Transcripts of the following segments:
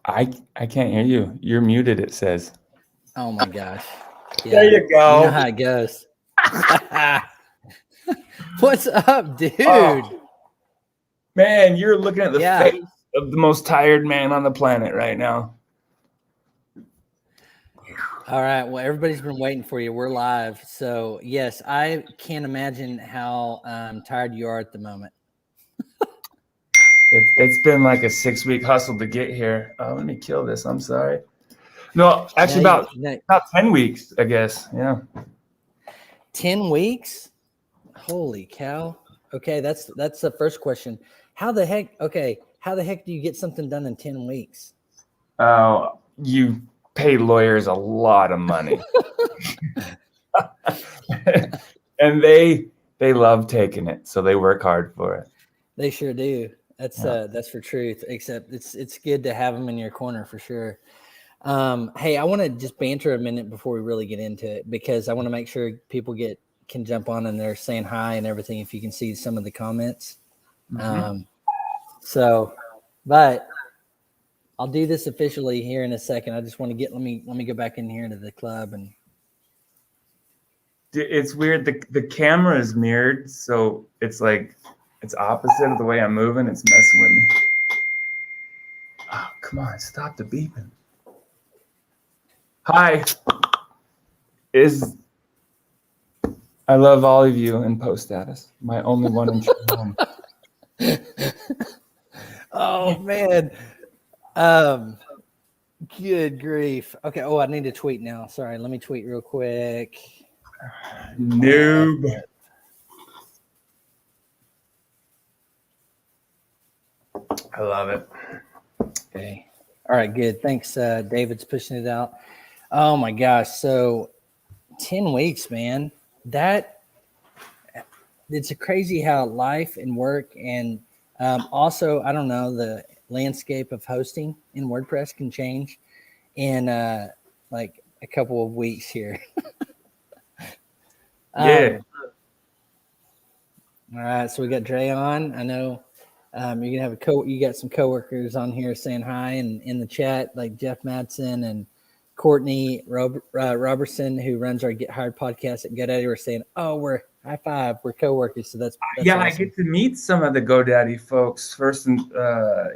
I can't hear you. You're muted, it says. Oh my gosh. Yeah. There you go. You know how it goes. What's up, dude? Man, you're looking at the face of the most tired man on the planet right now. All right. Well, everybody's been waiting for you. We're live. So, yes, I can't imagine how tired you are at the moment. It's been like a 6-week hustle to get here. Let me kill this. I'm sorry. No, actually about 10 weeks, I guess. Yeah. 10 weeks? Holy cow. Okay, that's the first question. How the heck do you get something done in 10 weeks? You pay lawyers a lot of money. And they love taking it, so they work hard for it. They sure do. That's for truth, except it's good to have them in your corner for sure. Hey, I want to just banter a minute before we really get into it, because I want to make sure people can jump on and they're saying hi and everything, if you can see some of the comments. But I'll do this officially here in a second. I just want to let me go back in here into the club. And it's weird. The camera is mirrored, so it's like it's opposite of the way I'm moving. It's messing with me. Oh, come on, stop the beeping. Hi. I love all of you in post status. My only one in true home. Oh man. Good grief. Okay. Oh, I need to tweet now. Sorry. Let me tweet real quick. Noob. I love it. Okay. All right. Good. Thanks. David's pushing it out. Oh my gosh. So 10 weeks, man. It's crazy how life and work and also, I don't know, the landscape of hosting in WordPress can change in like a couple of weeks here. Yeah. All right, so we got Dre on. I know you're gonna have you got some coworkers on here saying hi and in the chat, like Jeff Madsen and Courtney Robertson, who runs our Get Hired podcast at GoDaddy. We're saying, oh, we're high five, we're coworkers. So that's yeah, awesome. I get to meet some of the GoDaddy folks first and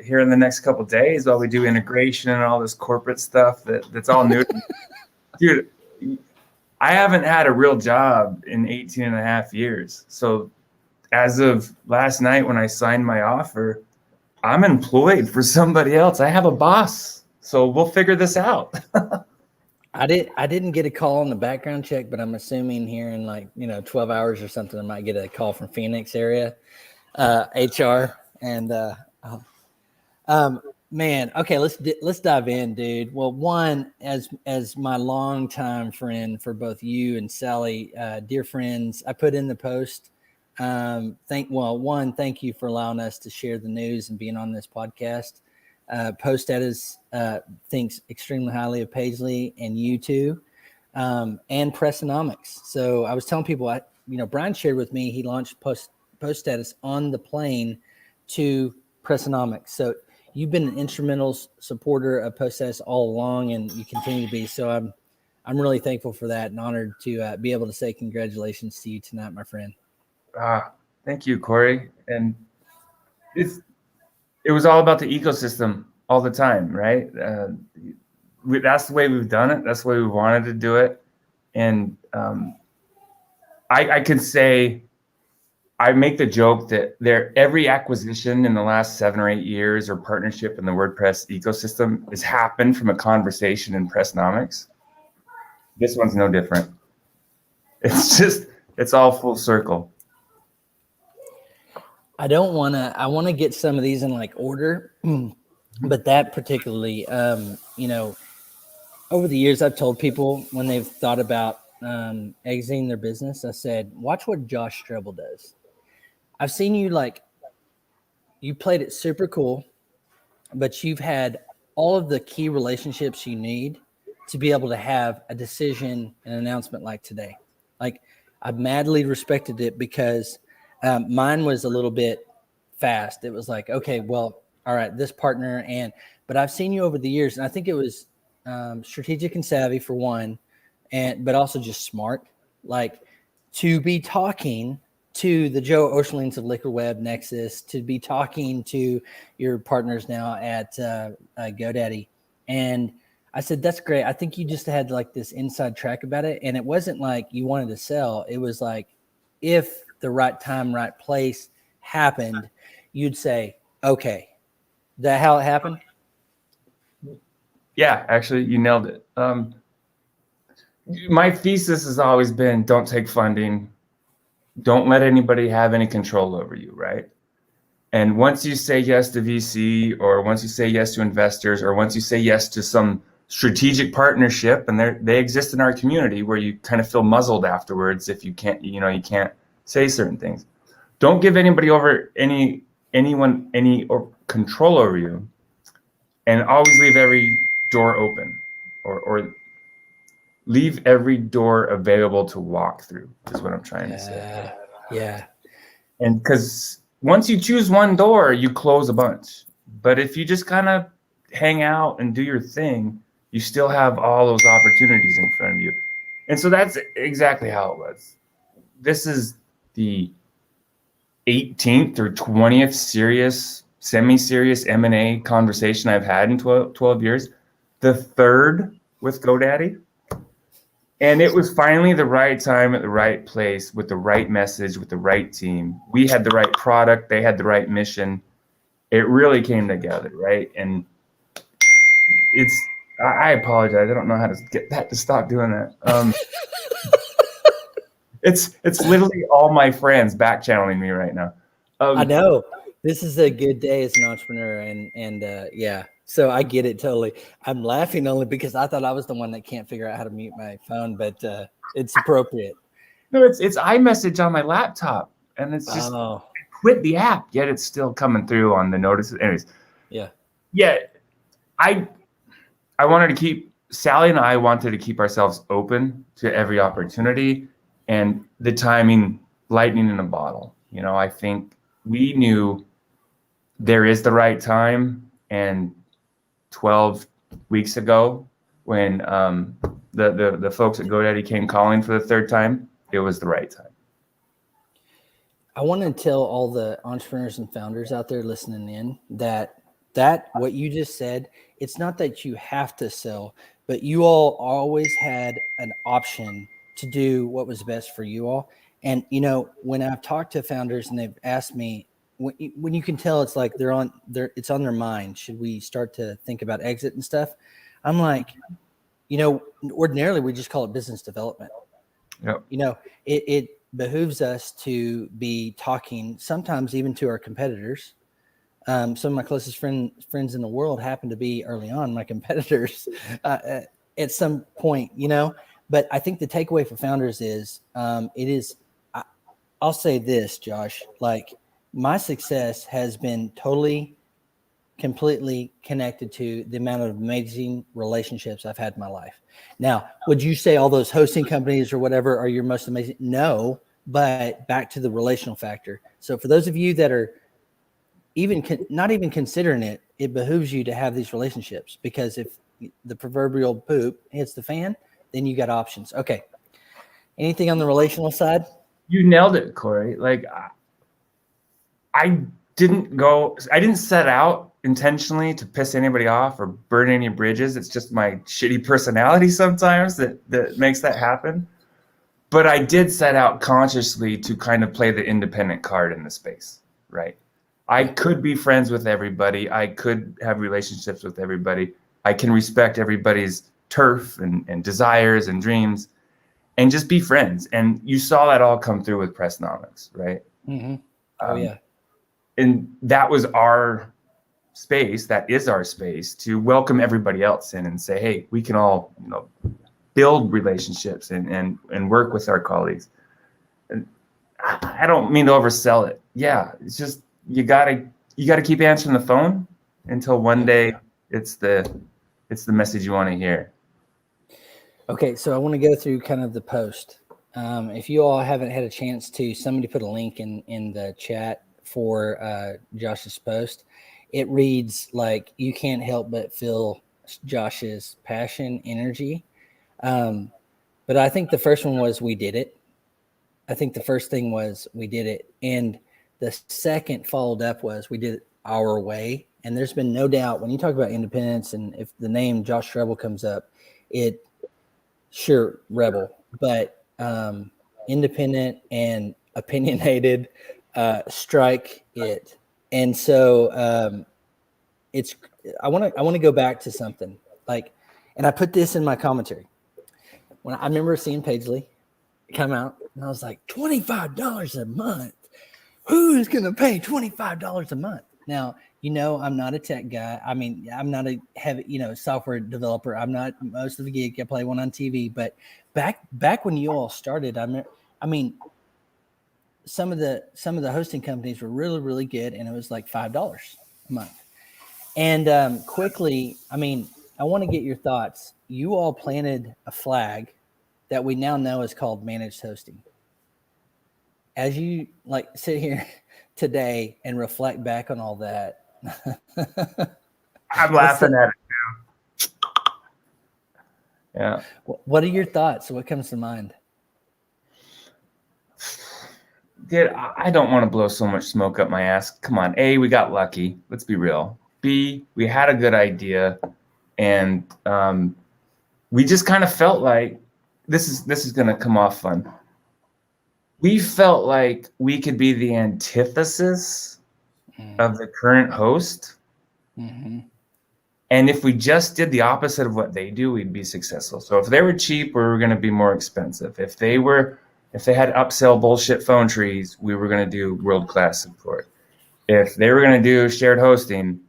here in the next couple of days while we do integration and all this corporate stuff that's all new. Dude, I haven't had a real job in 18 and a half years. So as of last night when I signed my offer, I'm employed for somebody else. I have a boss. So we'll figure this out. I didn't get a call on the background check, but I'm assuming here in 12 hours or something, I might get a call from Phoenix area, HR. And man, okay, let's dive in, dude. Well, one, as my longtime friend for both you and Sally, dear friends, I put in the post. Thank you for allowing us to share the news and being on this podcast. Post status thinks extremely highly of Pagely and you too, and Pressnomics. So I was telling people, Brian shared with me he launched post status on the plane to Pressnomics. So you've been an instrumental supporter of post status all along, and you continue to be. So I'm really thankful for that and honored to be able to say congratulations to you tonight, my friend. Thank you, Corey. And it was all about the ecosystem all the time, right? That's the way we've done it. That's the way we wanted to do it. And I could say, I make the joke that every acquisition in the last 7 or 8 years or partnership in the WordPress ecosystem has happened from a conversation in Pressnomics. This one's no different. It's all full circle. I want to get some of these in order, but that particularly, over the years, I've told people when they've thought about exiting their business, I said, watch what Josh Strebel does. I've seen you you played it super cool, but you've had all of the key relationships you need to be able to have a decision and announcement like today. I madly respected it because mine was a little bit fast. It was like, okay, well, all right, this partner, but I've seen you over the years, and I think it was strategic and savvy for one, but also just smart, like to be talking to the Joe Oshlings of Liquid Web Nexus, to be talking to your partners now at GoDaddy. And I said, that's great. I think you just had like this inside track about it. And it wasn't like you wanted to sell. It was like, if the right time, right place happened, you'd say, okay, that how it happened? Yeah, actually, you nailed it. My thesis has always been, don't take funding. Don't let anybody have any control over you, right? And once you say yes to VC, or once you say yes to investors, or once you say yes to some strategic partnership, and they exist in our community where you kind of feel muzzled afterwards if you can't, you can't say certain things. Don't give anybody over anyone any or control over you, and always leave every door open, or leave every door available to walk through, is what I'm trying to say. Yeah. And because once you choose one door, you close a bunch. But if you just kind of hang out and do your thing, you still have all those opportunities in front of you. And so that's exactly how it was. This is the 18th or 20th semi-serious M&A conversation I've had in 12 years. The third with GoDaddy. And it was finally the right time at the right place with the right message, with the right team. We had the right product. They had the right mission. It really came together, right? And I apologize. I don't know how to get that to stop doing that. It's literally all my friends back channeling me right now. I know. This is a good day as an entrepreneur, and yeah. So I get it totally. I'm laughing only because I thought I was the one that can't figure out how to mute my phone, but it's appropriate. No, it's iMessage on my laptop, and it's just I quit the app, yet it's still coming through on the notices. Anyways, yeah. I wanted to keep Sally and I wanted to keep ourselves open to every opportunity, and the timing, lightning in a bottle. I think we knew there is the right time, and 12 weeks ago when the folks at GoDaddy came calling for the third time, it was the right time. I want to tell all the entrepreneurs and founders out there listening in that what you just said, it's not that you have to sell, but you all always had an option to do what was best for you all. And, when I've talked to founders and they've asked me, when you can tell it's like it's on their mind, should we start to think about exit and stuff? I'm like, ordinarily we just call it business development. Yep. It behooves us to be talking sometimes even to our competitors. Some of my closest friends in the world happen to be early on my competitors at some point, but I think the takeaway for founders is I'll say this, Josh, like, my success has been completely connected to the amount of amazing relationships I've had in my life. Now, would you say all those hosting companies or whatever are your most amazing? No, but back to the relational factor. So for those of you that are not even considering it, it behooves you to have these relationships, because if the proverbial poop hits the fan, then you got options. Okay. Anything on the relational side? You nailed it, Corey. Like, I didn't set out intentionally to piss anybody off or burn any bridges. It's just my shitty personality sometimes that makes that happen. But I did set out consciously to kind of play the independent card in the space, right? I could be friends with everybody. I could have relationships with everybody. I can respect everybody's turf and desires and dreams and just be friends. And you saw that all come through with Pressnomics, right? Mm-hmm. Oh, yeah. And that was our space. That is our space to welcome everybody else in and say, hey, we can all, build relationships and work with our colleagues. And I don't mean to oversell it. Yeah, it's just you gotta keep answering the phone until one day it's the message you want to hear. Okay, so I want to go through kind of the post. If you all haven't had a chance to, somebody put a link in the chat for Josh's post. It reads like, you can't help but feel Josh's passion, energy. But I think the first one was, we did it. I think the first thing was, we did it. And the second followed up was, we did it our way. And there's been no doubt when you talk about independence, and if the name Josh Rebel comes up, sure, Rebel, but independent and opinionated, strike it. And so I want to go back to something like, and I put this in my commentary. When I remember seeing Paisley come out, and I was like, $25 a month. Who is going to pay $25 a month? Now, I'm not a tech guy. I mean, I'm not a heavy, software developer. I'm not most of the gig. I play one on TV. But back when you all started, I mean, some of the hosting companies were really, really good, and it was like $5 a month. And quickly, I mean, I want to get your thoughts. You all planted a flag that we now know is called managed hosting. As you sit here today and reflect back on all that, I'm laughing at it now. Yeah. What are your thoughts? What comes to mind? Dude, I don't want to blow so much smoke up my ass. Come on. A, we got lucky. Let's be real. B, we had a good idea. And we just kind of felt like this is going to come off fun. We felt like we could be the antithesis of the current host. Mm-hmm. And if we just did the opposite of what they do, we'd be successful. So if they were cheap, we were going to be more expensive. If they had upsell bullshit phone trees, we were going to do world-class support. If they were going to do shared hosting,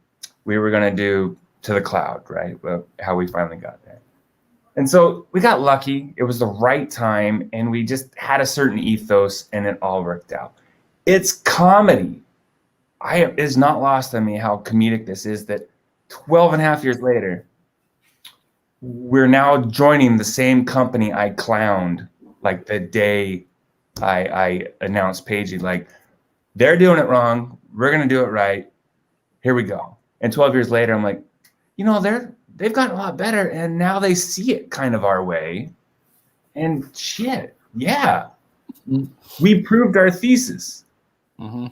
we were going to do to the cloud, right? Well, how we finally got there. And so we got lucky. It was the right time, and we just had a certain ethos, and it all worked out. It's comedy. It is not lost on me how comedic this is, that 12 and a half years later, we're now joining the same company I clowned like the day I announced Pagey. Like, they're doing it wrong. We're going to do it right. Here we go. And 12 years later, I'm like, they've gotten a lot better, and now they see it kind of our way. And shit, yeah, we proved our thesis. Mm-hmm.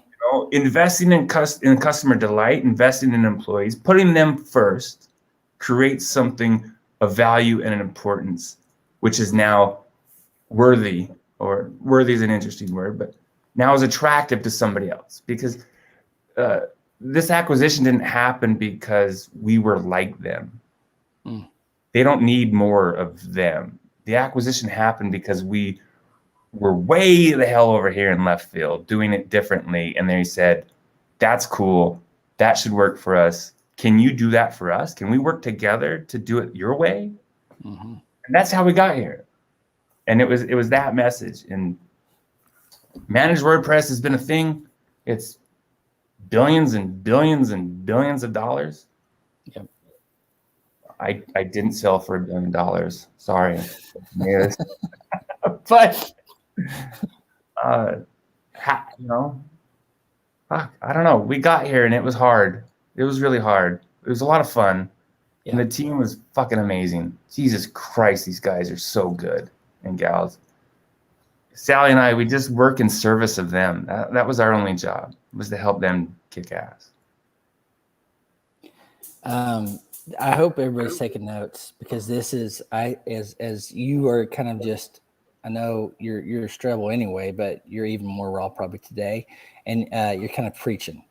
Investing in customer delight, investing in employees, putting them first, creates something of value and an importance, which is now worthy, or worthy is an interesting word, but now is attractive to somebody else, because this acquisition didn't happen because we were like them. They don't need more of them. The acquisition happened because we were way the hell over here in left field doing it differently. And they said, that's cool. That should work for us. Can you do that for us? Can we work together to do it your way? Mm-hmm. And that's how we got here. And it was that message. And managed WordPress has been a thing. It's billions and billions and billions of dollars. Yep. I didn't sell for $1 billion. Sorry. But I don't know. We got here and it was hard. It was really hard. It was a lot of fun. Yeah. And the team was fucking amazing. Jesus Christ, these guys are so good, and gals. Sally and I, we just work in service of them. That was our only job, was to help them kick ass. I hope everybody's taking notes, because this is, as you are kind of just, I know you're a Strebel anyway, but you're even more raw probably today, and you're kind of preaching,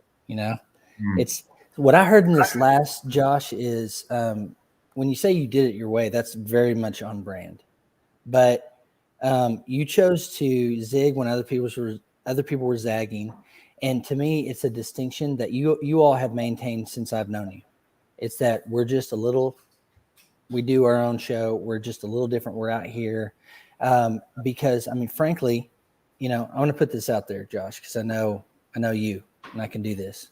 It's what I heard in this last, Josh, is when you say you did it your way, that's very much on brand, but you chose to zig when other people were zagging, and to me, it's a distinction that you all have maintained since I've known you. It's that we do our own show. We're just a little different. We're out here because, I mean, frankly, I want to put this out there, Josh, because I know you, and I can do this.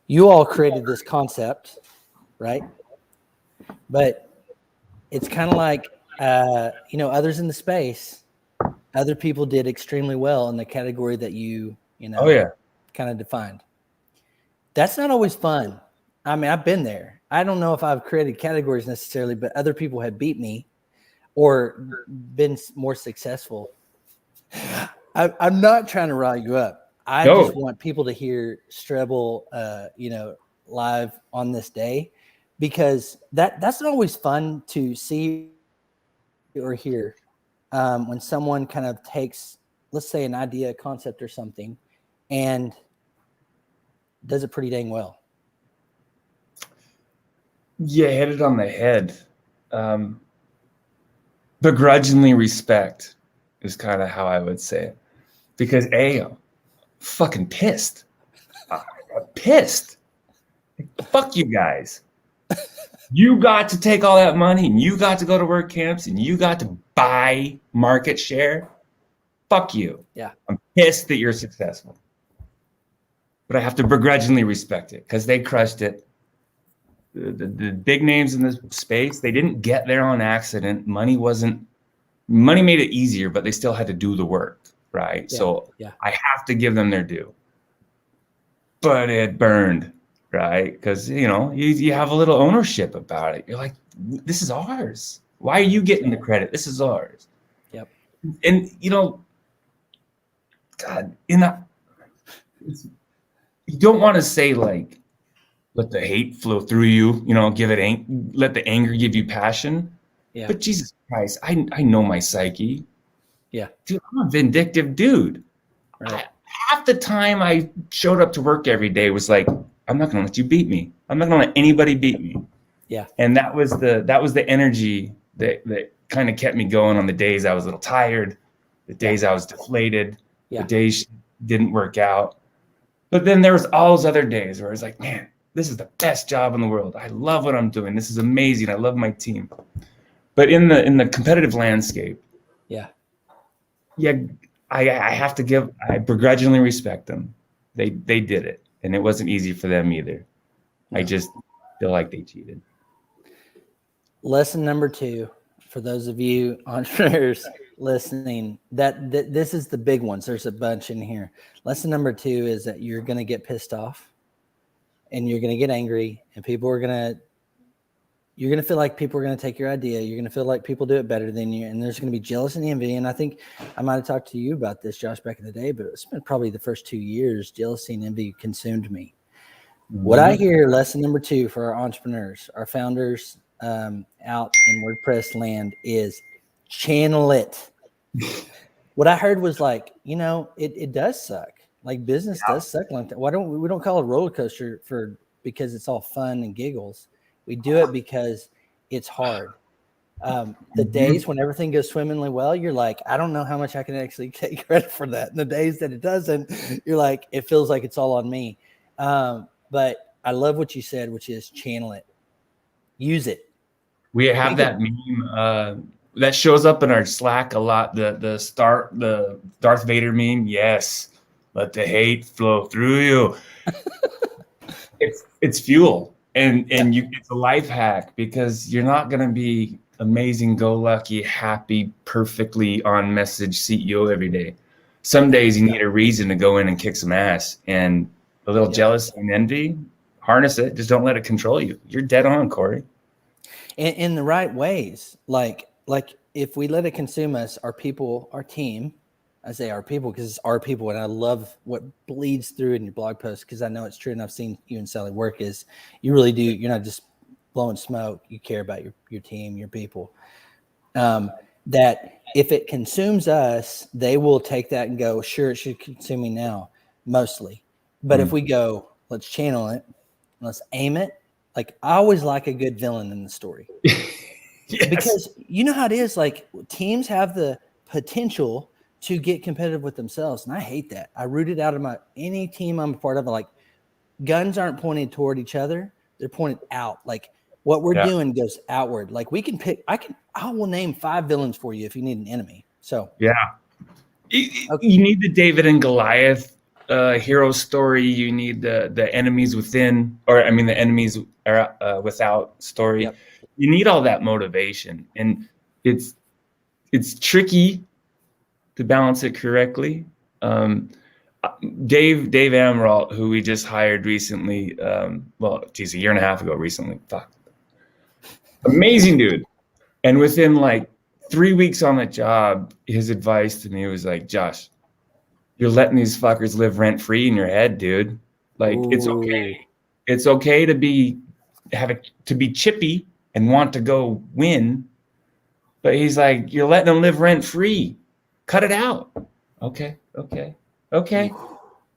You all created this concept, right? But it's kind of like, others in the space, Other people did extremely well in the category that you Oh yeah. kind of defined. That's not always fun. I mean, I've been there. I don't know if I've created categories necessarily, but other people have beat me or been more successful. I'm not trying to rile you up. I just want people to hear Strebel, live on this day, because that's not always fun to see or hear when someone kind of takes, let's say, an idea, a concept or something, and does it pretty dang well. Yeah, hit it on the head. Begrudgingly respect is kind of how I would say it. Because I'm fucking pissed. I'm pissed. Fuck you guys. You got to take all that money and you got to go to work camps and you got to buy market share. Fuck you. Yeah. I'm pissed that you're successful. But I have to begrudgingly respect it because they crushed it. The big names in this space, they didn't get there on accident. Money made it easier, but they still had to do the work, right? Yeah, so yeah. I have to give them their due. But it burned, right? Because you have a little ownership about it. You're like, this is ours. Why are you getting the credit? This is ours. Yep. And God, you don't want to say like, let the hate flow through you, let the anger give you passion. Yeah. But Jesus Christ, I know my psyche. Yeah. Dude, I'm a vindictive dude. Right. Half the time I showed up to work every day was like, I'm not going to let you beat me. I'm not going to let anybody beat me. Yeah. And that was the energy that kind of kept me going on the days I was a little tired, the days I was deflated, the days didn't work out. But then there was all those other days where I was like, man, this is the best job in the world. I love what I'm doing. This is amazing. I love my team. But in the competitive landscape, I begrudgingly respect them. They did it, and it wasn't easy for them either. No. I just feel like they cheated. Lesson number 2 for those of you entrepreneurs listening, that this is the big ones. There's a bunch in here. Lesson number 2 is that you're going to get pissed off. And you're going to get angry, and you're going to feel like people are going to take your idea. You're going to feel like people do it better than you. And there's going to be jealousy and envy. And I think I might've talked to you about this, Josh, back in the day, but it's been probably the first 2 years, jealousy and envy consumed me. Mm-hmm. What I hear, lesson number 2 for our entrepreneurs, our founders out in WordPress land, is channel it. What I heard was like, it does suck. Like business does suck like that. Why don't we don't call it a roller coaster because it's all fun and giggles. We do it because it's hard. The days when everything goes swimmingly well, you're like, I don't know how much I can actually take credit for that. And the days that it doesn't, you're like, it feels like it's all on me. But I love what you said, which is channel it, use it. We have that meme that shows up in our Slack a lot. The Darth Vader meme. Yes. Let the hate flow through you. It's fuel, and it's a life hack, because you're not going to be amazing, go lucky, happy, perfectly on message CEO every day. Some days you need a reason to go in and kick some ass, and a little jealousy and envy, harness it. Just don't let it control you. You're dead on, Corey. In the right ways, like if we let it consume us, our people, our team. I say our people because it's our people, and I love what bleeds through in your blog post, because I know it's true, and I've seen you and Sally work. Is you really do. You're not just blowing smoke. You care about your team, your people. That if it consumes us, they will take that and go, sure, it should consume me now, mostly. But if we go, let's channel it, let's aim it. Like, I always like a good villain in the story. Yes. Because you know how it is. Like, teams have the potential to get competitive with themselves. And I hate that. I root it out of any team I'm a part of. Like, guns aren't pointed toward each other. They're pointed out. Like, what we're doing goes outward. Like, we can pick, I will name 5 villains for you if you need an enemy. So, yeah. You need the David and Goliath hero story. You need the enemies within, the enemies without story. Yep. You need all that motivation. And it's tricky to balance it correctly. Dave Amaral, who we just hired recently, a year and a half ago recently. Fuck. Amazing dude. And within like 3 weeks on the job, his advice to me was like, Josh, you're letting these fuckers live rent free in your head, dude. Like, it's okay. It's okay to be chippy and want to go win. But he's like, you're letting them live rent free. Cut it out. Okay.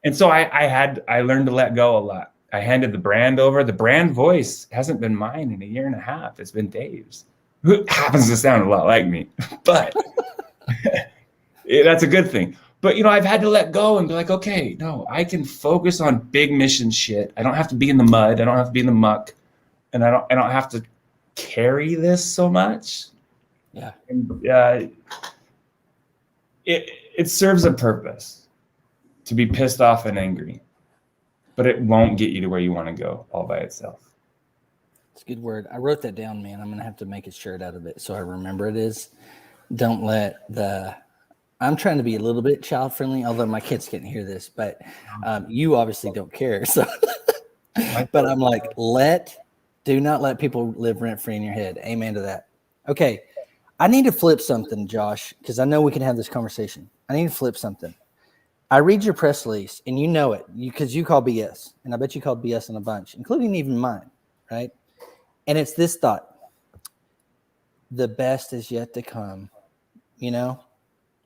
And so I learned to let go a lot. I handed the brand over. The brand voice hasn't been mine in a year and a half. It's been Dave's, who happens to sound a lot like me, but that's a good thing. But, I've had to let go and be like, okay, no, I can focus on big mission shit. I don't have to be in the mud. I don't have to be in the muck, and I don't have to carry this so much. Yeah. And, it serves a purpose to be pissed off and angry, but it won't get you to where you want to go all by itself. It's a good word. I wrote that down, man. I'm going to have to make a shirt out of it so I remember it is. Don't let I'm trying to be a little bit child friendly, although my kids can't hear this, but you obviously don't care. So, but I'm like, do not let people live rent free in your head. Amen to that. Okay. I need to flip something, Josh, because I know we can have this conversation. I need to flip something. I read your press release, and you know it because you call BS, and I bet you called BS on a bunch, including even mine, right? And it's this thought: the best is yet to come.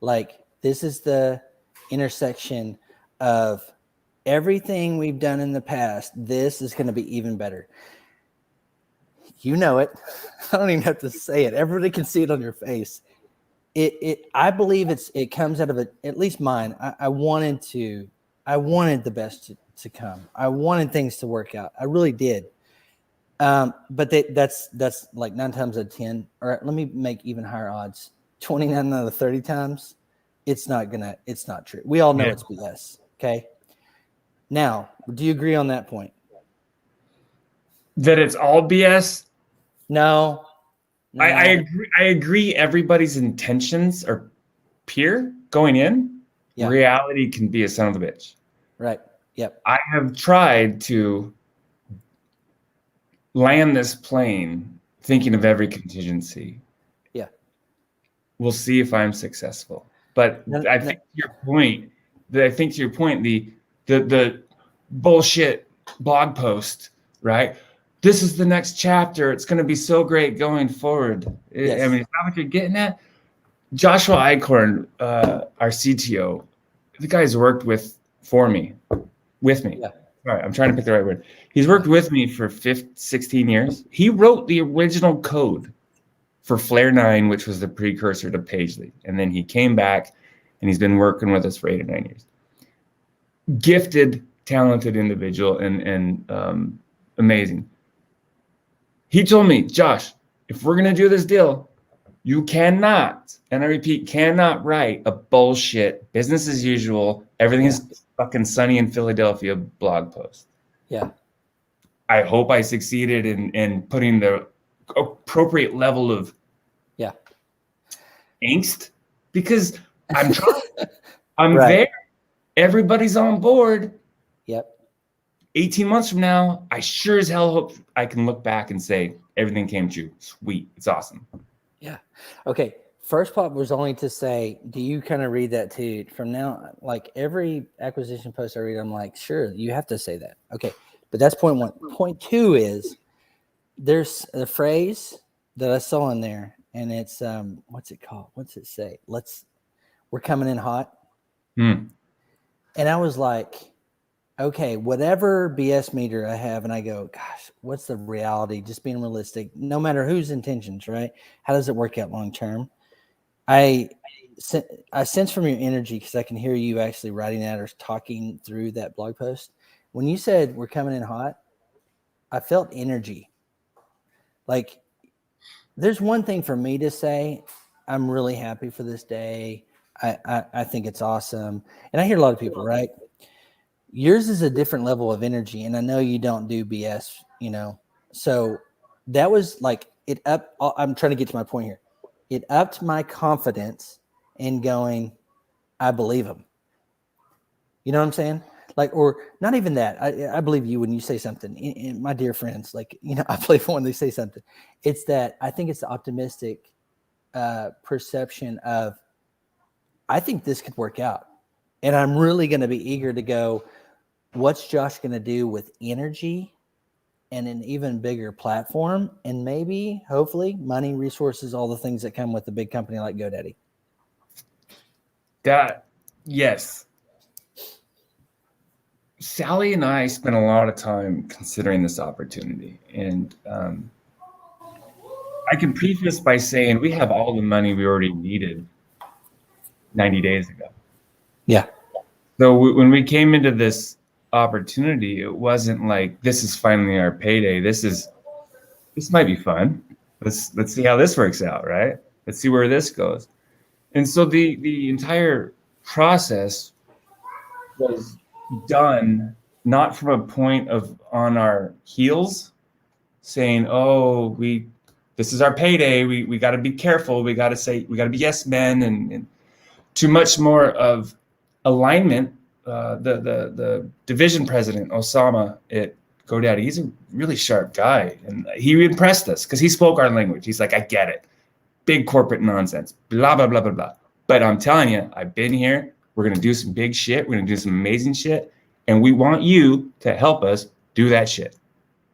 Like this is the intersection of everything we've done in the past. This is going to be even better. You know it. I don't even have to say it. Everybody can see it on your face. I believe it comes out of it. At least mine. I wanted the best to come. I wanted things to work out. I really did. But that's like 9 times out of 10, or let me make even higher odds. 29 out of 30 times, it's not true. We all know it's BS. Okay. Now, do you agree on that point? That it's all BS? No. I agree. Everybody's intentions are pure going in. Yeah. Reality can be a son of a bitch. Right. Yep. I have tried to land this plane thinking of every contingency. Yeah. We'll see if I'm successful. But I think to your point, the bullshit blog post, right? This is the next chapter. It's going to be so great going forward. Yes. I mean, is that what you're getting at? Joshua Eichhorn, our CTO, the guy's worked with me. Yeah. All right, I'm trying to pick the right word. He's worked with me for 16 years. He wrote the original code for Flare 9, which was the precursor to Pagely. And then he came back, and he's been working with us for 8 or 9 years. Gifted, talented individual, and amazing. He told me, Josh, if we're going to do this deal, you cannot, and I repeat, cannot write a bullshit business as usual, everything is fucking sunny in Philadelphia blog post. Yeah. I hope I succeeded in putting the appropriate level of angst, because I'm trying. I'm there. Everybody's on board. Yep. 18 months from now, I sure as hell hope I can look back and say everything came true. Sweet. It's awesome. Yeah. Okay. First part was only to say, do you kind of read that too? From now, like every acquisition post I read, I'm like, sure, you have to say that. Okay. But that's point 1. Point 2 is there's a phrase that I saw in there, and it's, what's it called? What's it say? We're coming in hot. And I was like, okay, whatever BS meter I have, and I go, gosh, what's the reality? Just being realistic, no matter whose intentions, right? How does it work out long term? I sense from your energy, because I can hear you actually writing that or talking through that blog post. When you said we're coming in hot, I felt energy. Like, there's one thing for me to say, I'm really happy for this day. I think it's awesome. And I hear a lot of people, right? Yours is a different level of energy, and I know you don't do BS, So that was like it up. I'm trying to get to my point here. It upped my confidence in going, I believe them. You know what I'm saying? Like, or not even that. I believe you when you say something. And my dear friends, like, you know, I believe when they say something. It's that I think it's the optimistic perception of, I think this could work out. And I'm really going to be eager to go, what's Josh going to do with energy and an even bigger platform? And maybe, hopefully, money, resources, all the things that come with a big company like GoDaddy. Yes. Sally and I spent a lot of time considering this opportunity. And I can preface by saying we have all the money we already needed 90 days ago. Yeah. So when we came into this opportunity, it wasn't like, this is finally our payday. This might be fun. Let's see how this works out, right? Let's see where this goes. And so the entire process was done not from a point of on our heels saying, oh, this is our payday, we got to be careful, we got to be yes men, and too much more of alignment. The division president, Osama at GoDaddy, he's a really sharp guy, and he impressed us because he spoke our language. He's like, I get it, big corporate nonsense, blah blah blah blah blah, but I'm telling you, I've been here. We're going to do some big shit. We're going to do some amazing shit. And we want you to help us do that shit.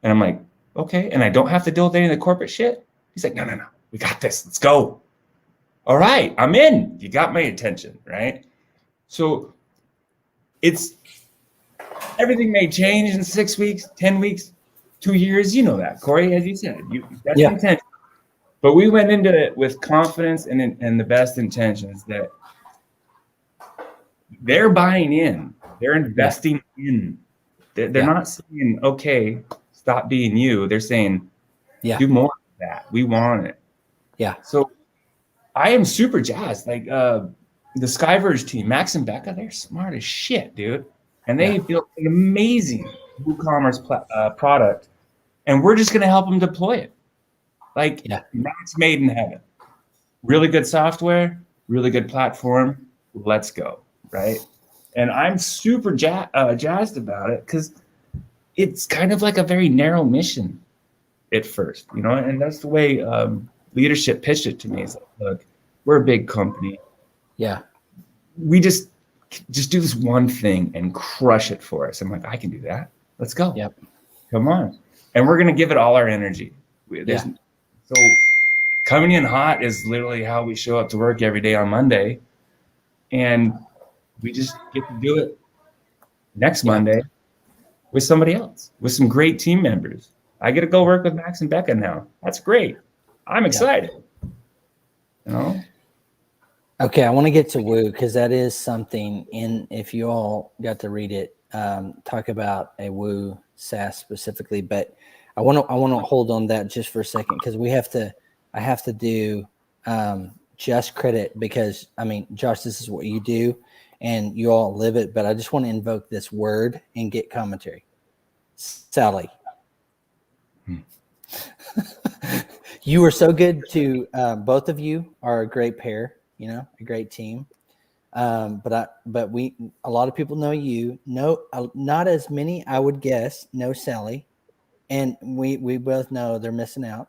And I'm like, okay. And I don't have to deal with any of the corporate shit. He's like, no. We got this. Let's go. All right. I'm in. You got my attention, right? So everything may change in 6 weeks, 10 weeks, 2 years. You know that, Corey, as you said. That's the intention. But we went into it with confidence and the best intentions that they're buying in, they're investing in. They're not saying, okay, stop being you. They're saying, do more of that. We want it. Yeah. So I am super jazzed. Like the Skyverge team, Max and Becca, they're smart as shit, dude. And they built an amazing WooCommerce product. And we're just going to help them deploy it. Like match made in heaven. Really good software, really good platform. Let's go. Right. And I'm super jazzed about it because it's kind of like a very narrow mission at first, you know, and that's the way leadership pitched it to me. It's like, look, we're a big company. Yeah. We just do this one thing and crush it for us. I'm like, I can do that. Let's go. Yep. Come on. And we're going to give it all our energy. So coming in hot is literally how we show up to work every day on Monday. And we just get to do it next Monday with somebody else, with some great team members. I get to go work with Max and Becca now. That's great. I'm excited. You know? Okay, I want to get to Woo because that is something if you all got to read it, talk about a Woo SaaS specifically, but I want to hold on that just for a second because I have to do just credit because I mean, Josh, this is what you do and you all live it, but I just want to invoke this word and get commentary. Sally. You were so good to both of you are a great pair, you know, a great team. But a lot of people know you. Not as many, I would guess, know Sally. And we both know they're missing out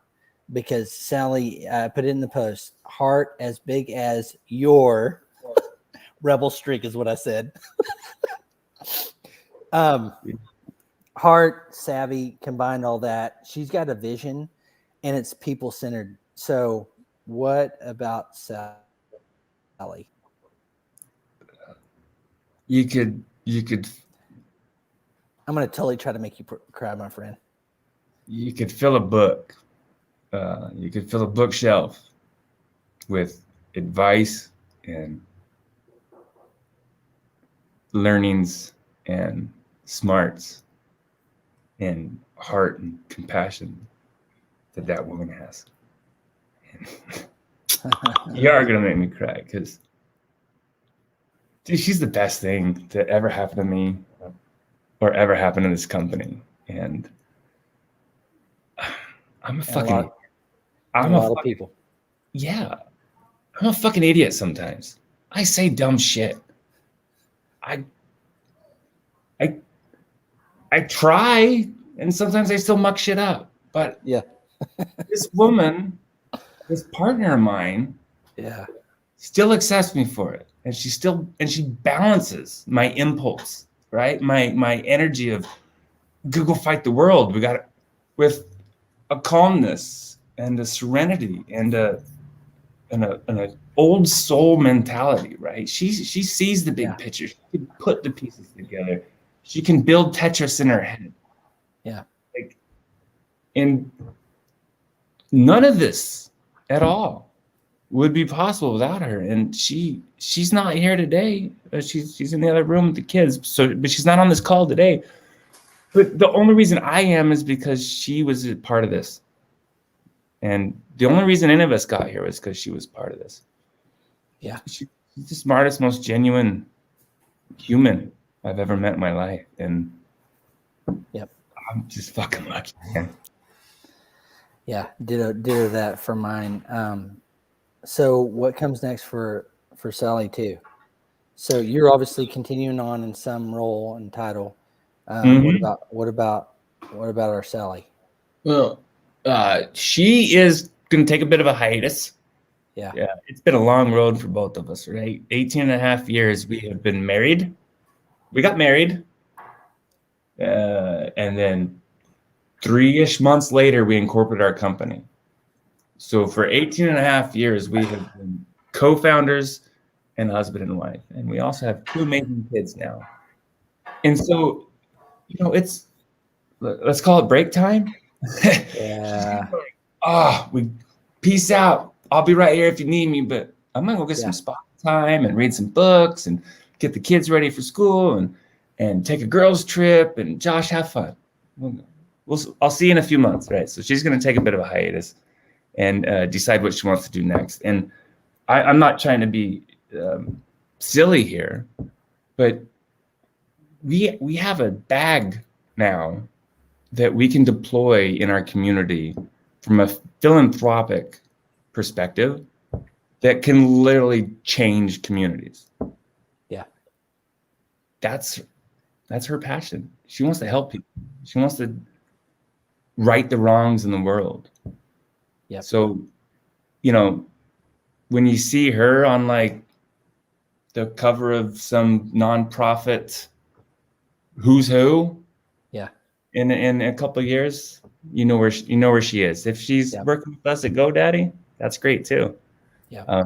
because Sally put it in the post, heart as big as your rebel streak is what I said. Heart, savvy, combined all that. She's got a vision and it's people-centered. So what about Sally? You could. I'm going to totally try to make you cry, my friend. You could fill a book. You could fill a bookshelf with advice and learnings and smarts and heart and compassion that woman has. You are going to make me cry because dude, she's the best thing to ever happen to me or ever happen to this company. And I'm a lot of people. Yeah. I'm a fucking idiot sometimes. I say dumb shit. I I I try, and sometimes I still muck shit up. But Yeah. this woman, this partner of mine, Yeah. still accepts me for it, and she balances my impulse, right? My energy of go fight the world. We got it with a calmness and a serenity and an old soul mentality, right? She sees the big picture. She can put the pieces together. She can build Tetris in her head. Yeah. Like, and none of this at all would be possible without her. And she's not here today. She's in the other room with the kids. So, but she's not on this call today. But the only reason I am is because she was a part of this. And the only reason any of us got here was because she was part of this. Yeah. She's the smartest, most genuine human I've ever met in my life. And yep, I'm just fucking lucky, man. Yeah, ditto that for mine. So what comes next for Sally too? So you're obviously continuing on in some role and title. What about our Sally? Well, she is going to take a bit of a hiatus. Yeah. It's been a long road for both of us, right? 18 and a half years we have been married. We got married. And then 3-ish months later, we incorporated our company. So for 18 and a half years, we have been co-founders and husband and wife. And we also have 2 amazing kids now. And so, let's call it break time. Yeah. We peace out. I'll be right here if you need me, but I'm gonna go get some spot time and read some books and get the kids ready for school and take a girls trip. And Josh, have fun. I'll see you in a few months, right? So she's gonna take a bit of a hiatus and decide what she wants to do next. And I'm not trying to be silly here, but we have a bag now that we can deploy in our community from a philanthropic perspective that can literally change communities. Yeah. That's her passion. She wants to help people. She wants to right the wrongs in the world. Yeah. So, when you see her on like the cover of some nonprofit who's who, in a couple of years, you know where she is. If she's working with us at GoDaddy, that's great too. Yeah.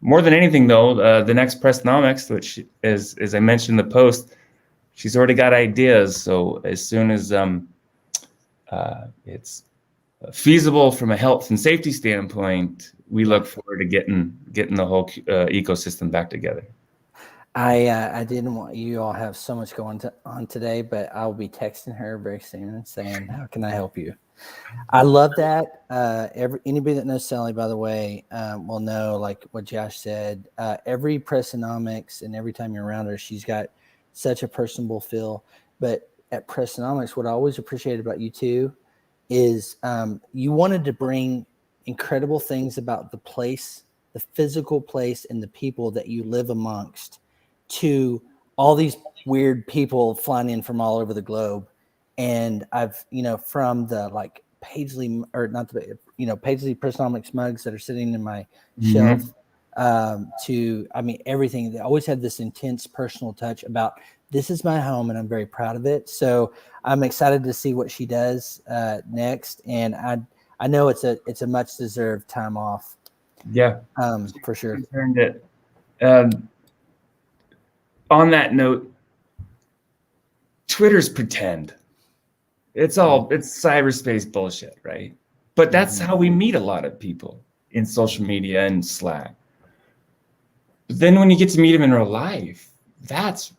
More than anything though, the next Pressnomics, which is, as I mentioned in the post, she's already got ideas. So as soon as it's feasible from a health and safety standpoint, we look forward to getting the whole ecosystem back together. I didn't want you all have so much going on today, but I'll be texting her very soon and saying, how can I help you? I love that. Anybody that knows Sally, by the way, will know, like what Josh said, every Pressnomics and every time you're around her, she's got such a personable feel. But at Pressnomics, what I always appreciated about you too is you wanted to bring incredible things about the place, the physical place, and the people that you live amongst to all these weird people flying in from all over the globe. And I've, from the like Paisley, or not the, Paisley Pressnomics mugs that are sitting in my shelf, to, everything. They always have this intense personal touch about, this is my home and I'm very proud of it. So I'm excited to see what she does next. And I know it's a much deserved time off. Yeah. For sure. She's earned it. On that note, Twitter's pretend. It's cyberspace bullshit, right? But that's how we meet a lot of people in social media and Slack. But then when you get to meet them in real life, that's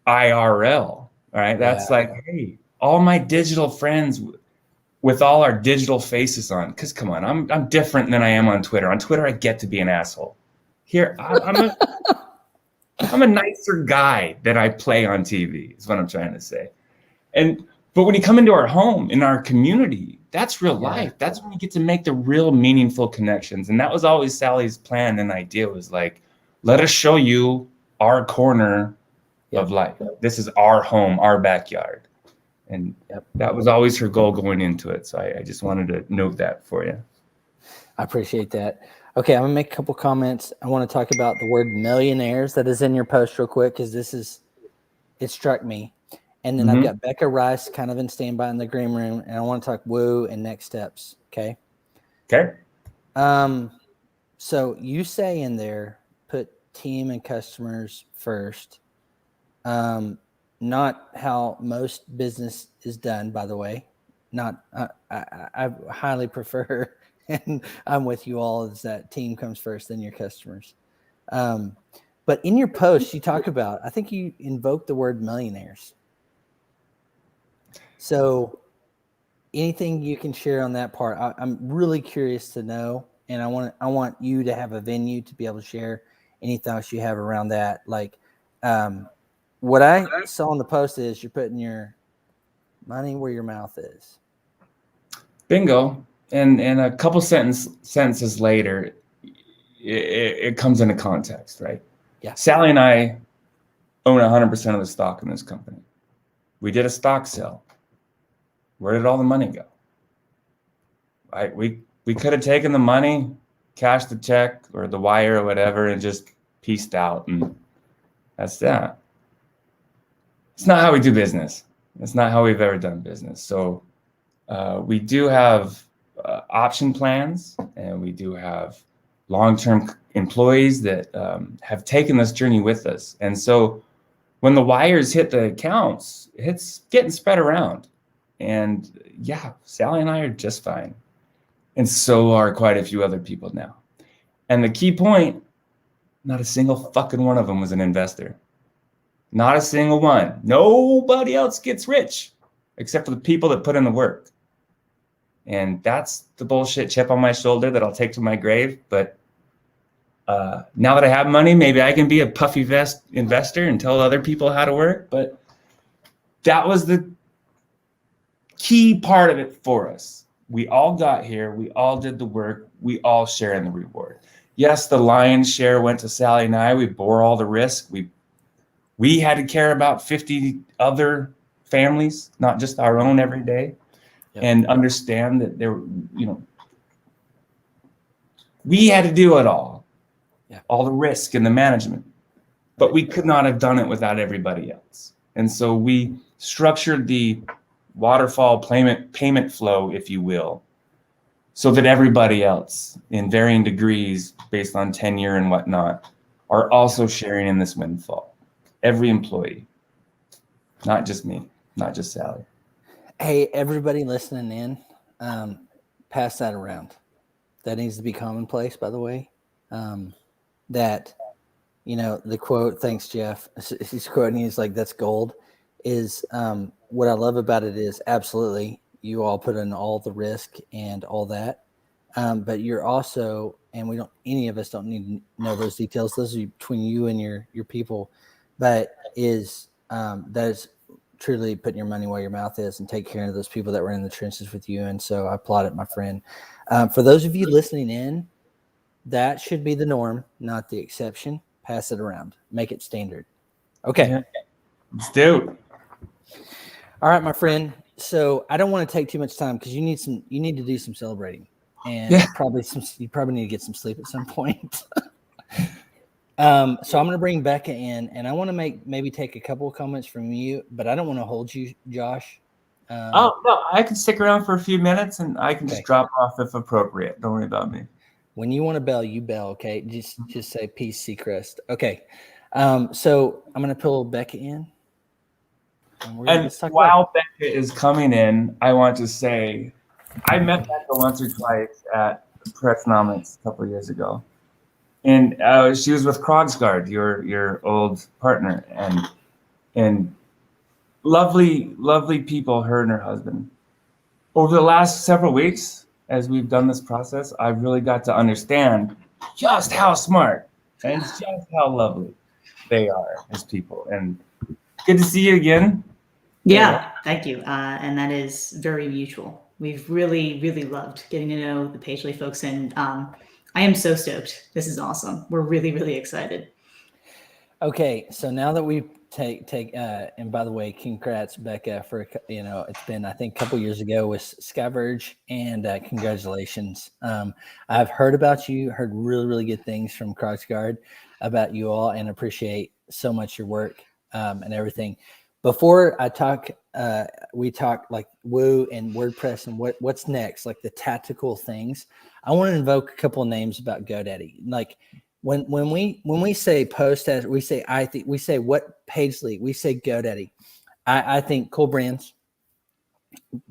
IRL, all right? That's like, hey, all my digital friends with all our digital faces on. Because come on, I'm different than I am on Twitter. On Twitter, I get to be an asshole. Here, I'm a nicer guy than I play on TV, is what I'm trying to say. But when you come into our home, in our community, that's real life. That's when you get to make the real meaningful connections. And that was always Sally's plan and idea, was like, let us show you our corner of life. This is our home, our backyard. And that was always her goal going into it. So I just wanted to note that for you. I appreciate that. Okay, I'm gonna make a couple comments. I want to talk about the word millionaires that is in your post real quick, because it struck me. And then I've got Becca Rice kind of in standby in the green room, and I want to talk woo and next steps. Okay. Okay. So you say in there, put team and customers first. Not how most business is done, by the way. Not, I highly prefer, and I'm with you all, is that team comes first, then your customers. But in your post, you talk about, I think you invoke the word millionaires. So anything you can share on that part, I'm really curious to know. And I want you to have a venue to be able to share any thoughts you have around that. Like, what I saw in the post is you're putting your money where your mouth is. Bingo. And a couple sentences later, it comes into context, right? Yeah. Sally and I own 100% of the stock in this company. We did a stock sale. Where did all the money go? Right? We could have taken the money, cashed the check or the wire or whatever, and just pieced out, and that's that. It's not how we do business. It's not how we've ever done business. So we do have option plans, and we do have long-term employees that have taken this journey with us. And so when the wires hit the accounts, it's getting spread around. And yeah, Sally and I are just fine. And so are quite a few other people now. And the key point, not a single fucking one of them was an investor. Not a single one. Nobody else gets rich except for the people that put in the work. And that's the bullshit chip on my shoulder that I'll take to my grave. But now that I have money, maybe I can be a puffy vest investor and tell other people how to work. But that was the key part of it for us. We all got here. We all did the work. We all share in the reward. Yes, the lion's share went to Sally and I. We bore all the risk. We had to care about 50 other families, not just our own every day, and understand that we had to do it all, all the risk and the management, but we could not have done it without everybody else. And so we structured the waterfall payment flow, if you will, so that everybody else in varying degrees based on tenure and whatnot are also sharing in this windfall. Every employee, not just me, not just Sally. Hey, everybody listening in, pass that around. That needs to be commonplace, by the way. That, the quote, thanks, Jeff. He's quoting, he's like, that's gold. Is what I love about it is absolutely you all put in all the risk and all that, but you're also, and any of us don't need to know those details. Those are between you and your people, but that is truly putting your money where your mouth is and take care of those people that were in the trenches with you. And so I applaud it, my friend. For those of you listening in, that should be the norm, not the exception. Pass it around, make it standard. Okay. Let's do it. All right, my friend. So I don't want to take too much time because you need to do some celebrating, and you probably need to get some sleep at some point. So I'm going to bring Becca in, and I want to maybe take a couple of comments from you, but I don't want to hold you, Josh. No, I can stick around for a few minutes, and I can just drop off if appropriate. Don't worry about me. When you want to bell, you bell. Okay, just say peace, Seacrest. Okay. So I'm going to pull Becca in. And while Becca is coming in, I want to say I met Becca once or twice at Pressnomics a couple of years ago. And she was with Krogsgard, your old partner, and lovely, lovely people, her and her husband. Over the last several weeks, as we've done this process, I've really got to understand just how smart and just how lovely they are as people. And good to see you again. Yeah, thank you. And that is very mutual. We've really, really loved getting to know the Pagely folks, and I am so stoked. This is awesome. We're really, really excited. Okay, so now that we've And by the way, congrats, Becca, for, it's been, I think, a couple years ago with Skyverge, and congratulations. I've heard about you, heard really, really good things from Crocsguard about you all, and appreciate so much your work and everything. Before I talk, we talk like Woo and WordPress and what's next, like the tactical things. I want to invoke a couple of names about GoDaddy. Like when we say post as we say, we say what Pagely, we say GoDaddy. I think cool brands,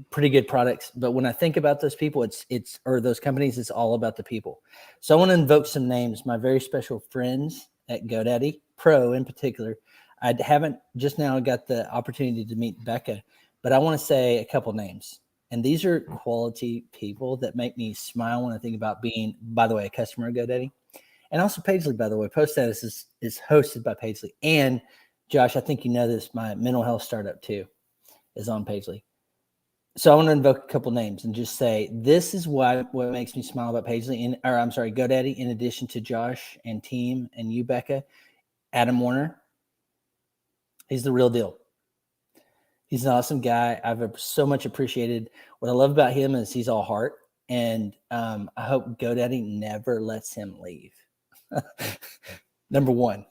pretty good products. But when I think about those people, or those companies, it's all about the people. So I want to invoke some names, my very special friends at GoDaddy Pro in particular. I haven't just now got the opportunity to meet Becca, but I want to say a couple names. And these are quality people that make me smile when I think about being, by the way, a customer of GoDaddy. And also Pagely, by the way. Post Status is hosted by Pagely. And Josh, I think you know this, my mental health startup too is on Pagely. So I want to invoke a couple names and just say, this is what makes me smile about Pagely, GoDaddy, in addition to Josh and team and you, Becca. Adam Warner. He's the real deal. He's an awesome guy. I've so much appreciated. What I love about him is he's all heart. And I hope GoDaddy never lets him leave. Number one.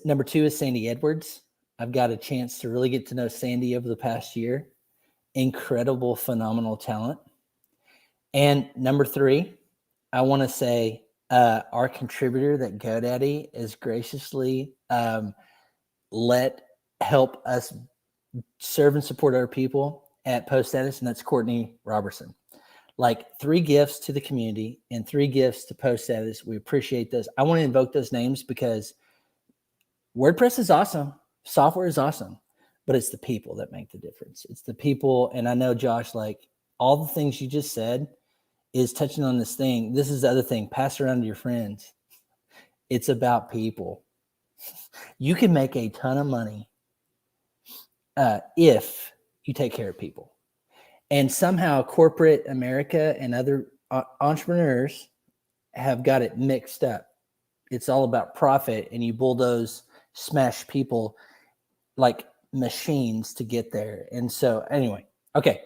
Number two is Sandy Edwards. I've got a chance to really get to know Sandy over the past year. Incredible, phenomenal talent. And number three, I want to say our contributor that GoDaddy is graciously help us serve and support our people at Post Status, and that's Courtney Robertson. Like 3 gifts to the community and 3 gifts to Post Status. We appreciate those. I want to invoke those names because WordPress is awesome. Software is awesome, but it's the people that make the difference. It's the people. And I know, Josh, like all the things you just said is touching on this thing. This is the other thing. Pass around to your friends. It's about people. You can make a ton of money if you take care of people. And somehow corporate America and other entrepreneurs have got it mixed up. It's all about profit, and you bulldoze, smash people like machines to get there. And so anyway, okay,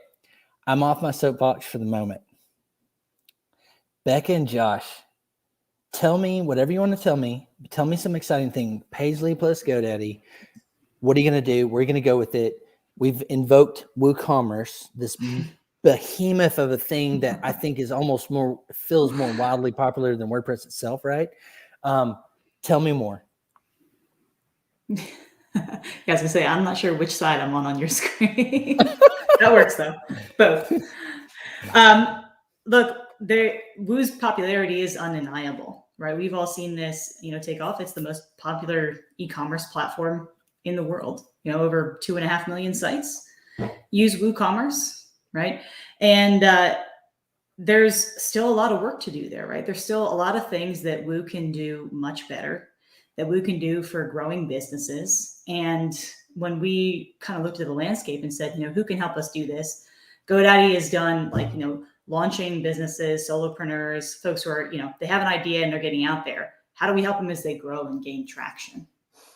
I'm off my soapbox for the moment. Becca and Josh, tell me whatever you want to tell me. Tell me some exciting thing. Pagely plus GoDaddy. What are you going to do? Where are you going to go with it? We've invoked WooCommerce, this behemoth of a thing that I think is feels more wildly popular than WordPress itself, right? Tell me more. I was gonna say, I'm not sure which side I'm on your screen. That works though, both. Look, Woo's popularity is undeniable, right? We've all seen this, take off. It's the most popular e-commerce platform in the world. Over 2.5 million sites use WooCommerce, right? And there's still a lot of work to do there, right? There's still a lot of things that Woo can do much better, that Woo can do for growing businesses. And when we kind of looked at the landscape and said, who can help us do this? GoDaddy has done launching businesses, solopreneurs, folks who are, they have an idea and they're getting out there. How do we help them as they grow and gain traction,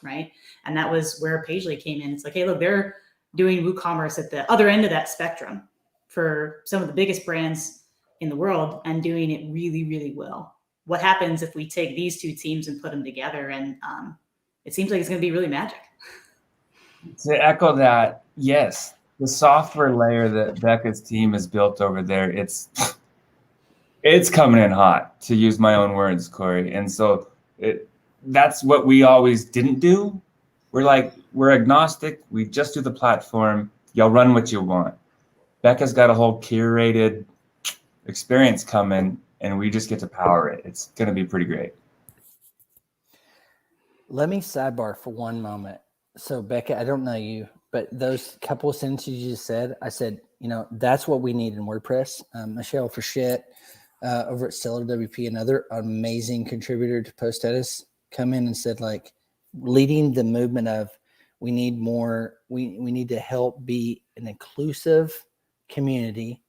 right? And that was where Pagely came in. It's like, hey, look, they're doing WooCommerce at the other end of that spectrum for some of the biggest brands in the world and doing it really, really well. What happens if we take these 2 teams and put them together? And it seems like it's going to be really magic. To echo that, yes, the software layer that Becca's team has built over there, it's coming in hot, to use my own words, Corey. And so that's what we always didn't do. We're agnostic. We just do the platform. Y'all run what you want. Becca's got a whole curated experience coming, and we just get to power it. It's going to be pretty great. Let me sidebar for one moment. So Becca, I don't know you, but those couple of sentences you just said, I said, that's what we need in WordPress. Michelle Frechette over at Stellar WP, another amazing contributor to Post Status, come in and said, leading the movement of we need more, we need to help be an inclusive community.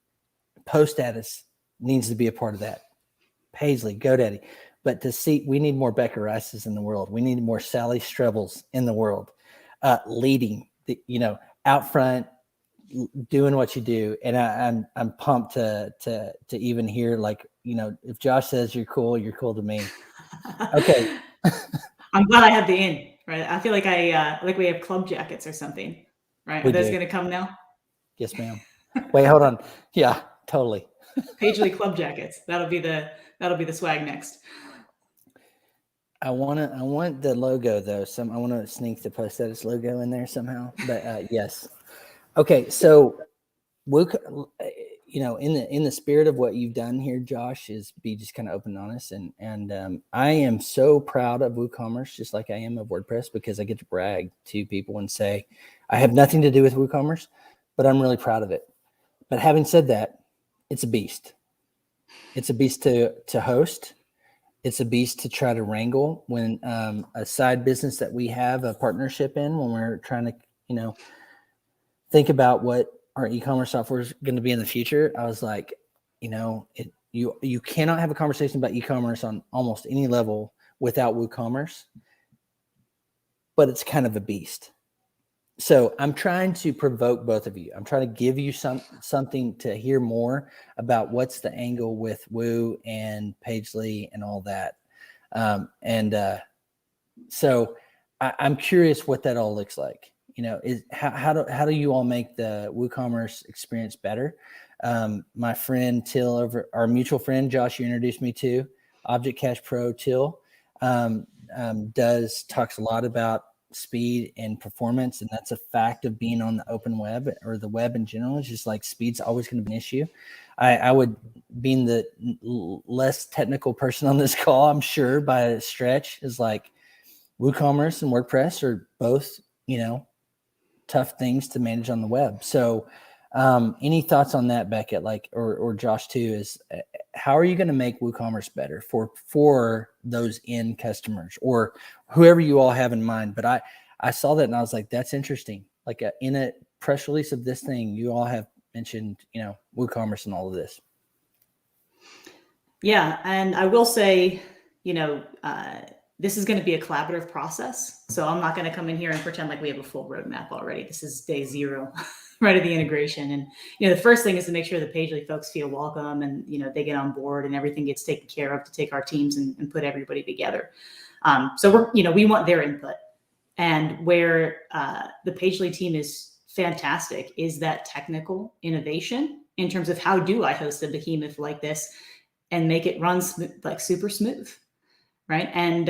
Post Status needs to be a part of that. Pagely, GoDaddy. But we need more Becca Rices in the world. We need more Sally Strebels in the world. leading, out front, doing what you do. And I'm pumped to even hear, like, if Josh says you're cool to me. Okay. I'm glad I had the in, right? I feel like like we have club jackets or something, right? Are those going to come now? Yes, ma'am. Wait, hold on. Yeah, totally. Pagely club jackets. That'll be the swag next. I want the logo though. I want to sneak the post status logo in there somehow. But yes. Okay, so in the spirit of what you've done here, Josh, is be just kind of open and honest. And I am so proud of WooCommerce, just like I am of WordPress, because I get to brag to people and say, I have nothing to do with WooCommerce, but I'm really proud of it. But having said that, it's a beast. It's a beast to host. It's a beast to try to wrangle when a side business that we have a partnership in, when we're trying to, think about what our e-commerce software is going to be in the future. I was like, you cannot have a conversation about e-commerce on almost any level without WooCommerce, but it's kind of a beast. So I'm trying to provoke both of you. I'm trying to give you something to hear more about what's the angle with Woo and Pagely and all that. So I'm curious what that all looks like. Is how do you all make the WooCommerce experience better? My friend Till, our mutual friend Josh, you introduced me to, Object Cache Pro Till, talks a lot about speed and performance, and that's a fact of being on the open web or the web in general. It's just like speed's always going to be an issue. I would, being the less technical person on this call, I'm sure by a stretch, is like WooCommerce and WordPress are both, tough things to manage on the web. So any thoughts on that, Beckett, or Josh too, is how are you going to make WooCommerce better for those end customers or whoever you all have in mind? But I saw that and I was like, that's interesting. Like in a press release of this thing, you all have mentioned, WooCommerce and all of this. Yeah. And I will say, this is going to be a collaborative process. So I'm not going to come in here and pretend like we have a full roadmap already. This is day 0, right, of the integration. And, the first thing is to make sure the Pagely folks feel welcome and, they get on board and everything gets taken care of to take our teams and put everybody together. So we want their input. And where the Pagely team is fantastic is that technical innovation in terms of how do I host a behemoth like this and make it run super smooth. Right. And